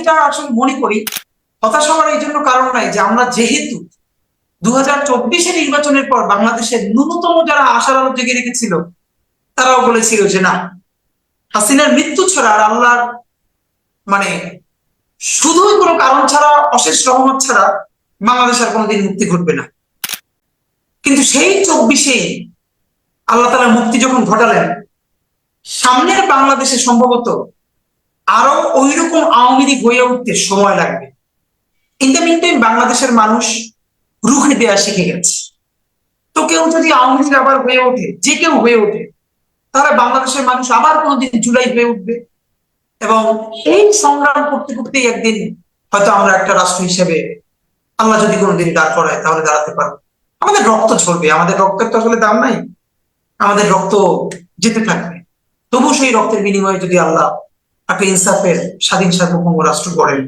যেটা আসলে মনে করি, হতাশ হওয়ার এই জন্য কারণ নাই যে আমরা যেহেতু 2024 নির্বাচনের পর বাংলাদেশের ন্যূনতম যারা আশার আলো জেগে রেখেছিল তারাও বলেছিল যে না, হাসিনার মৃত্যু ছাড়া আর আল্লাহর মানে শুধুই কোনো কারণ ছাড়া, অশেষ রহমত ছাড়া বাংলাদেশের কোনোদিন মুক্তি ঘটবে না। কিন্তু সেই 24-এ আল্লাহ তাআলা মুক্তি যখন ঘটালেন, সামনের বাংলাদেশে সম্ভবত আরো ওইরকম আওয়ামী লীগ হয়ে উঠতে সময় লাগবে। ইন দ্য মিন টাইম বাংলাদেশের মানুষ রুখে দেওয়া শিখে গেছে। তো কেউ যদি আওয়ামী লীগ আবার হয়ে ওঠে, যে কেউ হয়ে ওঠে, তাহলে বাংলাদেশের মানুষ আবার কোনোদিন জুলাই হয়ে উঠবে এবং এই সংগ্রাম করতে করতেই একদিন হয়তো আমরা একটা রাষ্ট্র হিসেবে আল্লাহ যদি কোনোদিন দাঁড় করায় তাহলে দাঁড়াতে পারবো। আমাদের রক্ত ঝরবে, আমাদের রক্তের তো আসলে দাম নাই, আমাদের রক্ত যেতে থাকবে। তবু সেই রক্তের বিনিময়ে যদি আল্লাহ একটা ইনসাফের স্বাধীন সার্বভৌম রাষ্ট্র গড়েন,